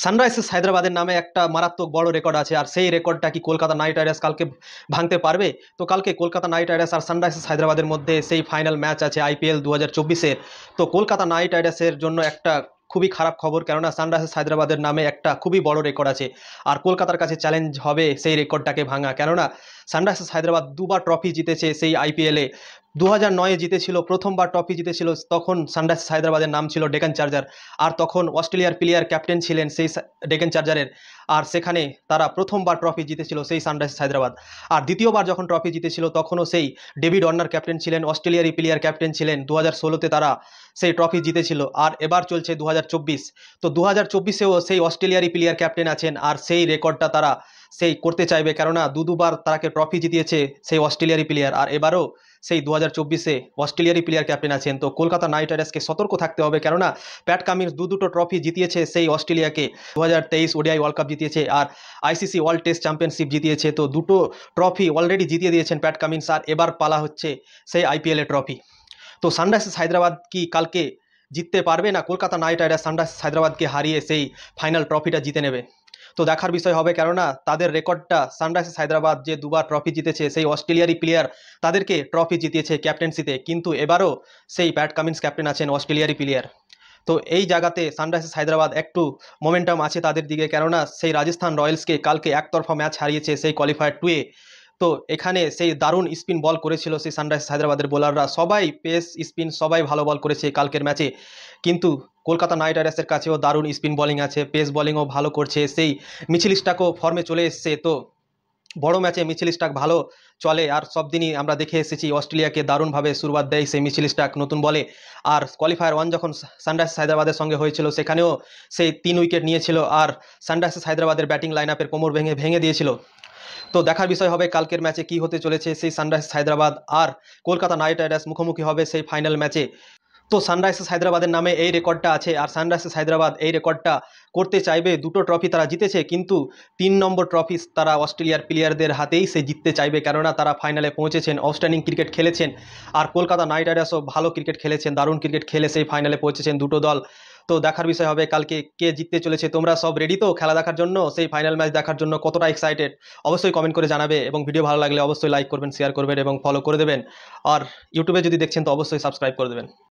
Sunrisers হায়দ্রাবাদের নামে একটা মারাত্মক বড় রেকর্ড আছে, আর সেই রেকর্ডটা কি কলকাতা নাইট রাইডার্স কালকে ভাঙতে পারবে? তো কালকে কলকাতা নাইট রাইডার্স আর সানরাইজার্স হায়দ্রাবাদের মধ্যে সেই ফাইনাল ম্যাচ আছে আইপিএল 2024-এর। তো কলকাতা নাইট রাইডার্সের জন্য একটা খুবই খারাপ খবর, কেননা সানরাইজার্স হায়দ্রাবাদের নামে একটা খুবই বড় রেকর্ড আছে, আর কলকাতার কাছে চ্যালেঞ্জ হবে সেই রেকর্ডটাকে ভাঙা। কেননা সানরাইজার্স হায়দ্রাবাদ দুবার ট্রফি জিতেছে সেই আইপিএলে। 2009-এ জিতেছিল, প্রথমবার ট্রফি জিতেছিল, তখন সানরাইজার্স হায়দ্রাবাদের নাম ছিল ডেকান চার্জার, আর তখন অস্ট্রেলিয়ার প্লেয়ার ক্যাপ্টেন ছিলেন সেই ডেকান চার্জারের। আর সেখানে তারা প্রথমবার ট্রফি জিতেছিল সেই সানরাইজার্স হায়দ্রাবাদ। আর দ্বিতীয়বার যখন ট্রফি জিতেছিল তখনও সেই ডেভিড ওয়ার্নার ক্যাপ্টেন ছিলেন, অস্ট্রেলিয়ারই প্লেয়ার ক্যাপ্টেন ছিলেন। 2016-তে তারা সেই ট্রফি জিতেছিল, আর এবার চলছে 2024। তো 2024-এও সেই অস্ট্রেলিয়ারই প্লেয়ার ক্যাপ্টেন আছেন, আর সেই রেকর্ডটা তারা সেই করতে চাইবে, কেননা দুবার তারাকে ট্রফি জিতিয়েছে সেই অস্ট্রেলিয়ারই প্লেয়ার, আর এবারও সেই 2024-এ অস্ট্রেলিয়ারই প্লেয়ার ক্যাপ্টেন আছেন। তো কলকাতা নাইট রাইডার্সকে সতর্ক থাকতে হবে, কেননা প্যাট কামিন্স দুটো ট্রফি জিতিয়েছে সেই অস্ট্রেলিয়াকে। 2023 ওডিআই ওয়ার্ল্ড কাপ জিতিয়েছে, আর আইসিসি ওয়ার্ল্ড টেস্ট চ্যাম্পিয়নশিপ জিতিয়েছে। তো দুটো ট্রফি অলরেডি জিতিয়ে দিয়েছেন প্যাট কামিন্স, আর এবার পালা হচ্ছে সেই আইপিএলের ট্রফি। তো সানরাইজার্স হায়দ্রাবাদ কি কালকে জিততে পারবে, না কলকাতা নাইট রাইডার্স সানরাইজার্স হায়দ্রাবাদকে হারিয়ে সেই ফাইনাল ট্রফিটা জিতে নেবে? তো দেখার বিষয় হবে, কেননা তাদের রেকর্ডটা সানরাইজার্স হায়দ্রাবাদ যে দুবার ট্রফি জিতেছে সেই অস্ট্রেলিয়ারই প্লেয়ার তাদেরকে ট্রফি জিতিয়েছে ক্যাপ্টেন্সিতে, কিন্তু এবারও সেই প্যাট কামিন্স ক্যাপ্টেন আছেন অস্ট্রেলিয়ারই প্লেয়ার। তো এই জায়গাতে সানরাইজার্স হায়দ্রাবাদ একটু মোমেন্টাম আছে তাদের দিকে, কেননা সেই রাজস্থান রয়্যালসকে কালকে একতরফা ম্যাচ হারিয়েছে সেই কোয়ালিফায়ার 2-এ। তো এখানে সেই দারুণ স্পিন বল করেছিল সেই সানরাইজার্স হায়দ্রাবাদের বোলাররা, সবাই পেস স্পিন সবাই ভালো বল করেছে কালকের ম্যাচে। কিন্তু কলকাতা নাইট রাইডার্সের কাছেও দারুণ স্পিন বোলিং আছে, পেস বোলিংও ভালো করছে, সেই মিচেল স্টার্কও ফর্মে চলে এসছে। তো বড় ম্যাচে মিচেল স্টার্ক ভালো চলে, আর সব দিনই আমরা দেখে এসেছি অস্ট্রেলিয়াকে দারুণভাবে শুরুয়াত দেয় সেই মিচেল স্টার্ক নতুন বলে। আর কোয়ালিফায়ার 1 যখন সানরাইজার্স হায়দ্রাবাদের সঙ্গে হয়েছিল সেখানেও সেই 3 উইকেট নিয়েছিল, আর সানরাইজার্স হায়দ্রাবাদের ব্যাটিং লাইন আপের কোমর ভেঙে দিয়েছিল। তো দেখার বিষয় হবে কালকের ম্যাচে কি হতে চলেছে, সেই সানরাইজার্স হায়দ্রাবাদ আর কলকাতা নাইট রাইডার্স মুখোমুখি হবে সেই ফাইনাল ম্যাচে। তো সানরাইজার্স হায়দ্রাবাদের নামে এই রেকর্ডটা আছে, আর সানরাইজার্স হায়দ্রাবাদ এই রেকর্ডটা করতে চাইবে। দুটো ট্রফি তারা জিতেছে, কিন্তু 3 নম্বর ট্রফি তারা অস্ট্রেলিয়ার প্লেয়ারদের হাতেই সে জিততে চাইবে, কেননা তারা ফাইনালে পৌঁছেছেন, আউটস্ট্যান্ডিং ক্রিকেট খেলেছেন। আর কলকাতা নাইট রাইডার্সও ভালো ক্রিকেট খেলেছেন, দারুণ ক্রিকেট খেলে সেই ফাইনালে পৌঁছেছেন দুটো দল। তো দেখার বিষয় হবে কালকে কে জিততে চলেছে। তোমরা সব রেডি তো খেলা দেখার জন্য, সেই ফাইনাল ম্যাচ দেখার জন্য কতটা এক্সাইটেড অবশ্যই কমেন্ট করে জানাবে, এবং ভিডিও ভালো লাগলে অবশ্যই লাইক করবেন, শেয়ার করবেন এবং ফলো করে দেবেন। আর ইউটিউবে যদি দেখছেন তো অবশ্যই সাবস্ক্রাইব করে দেবেন।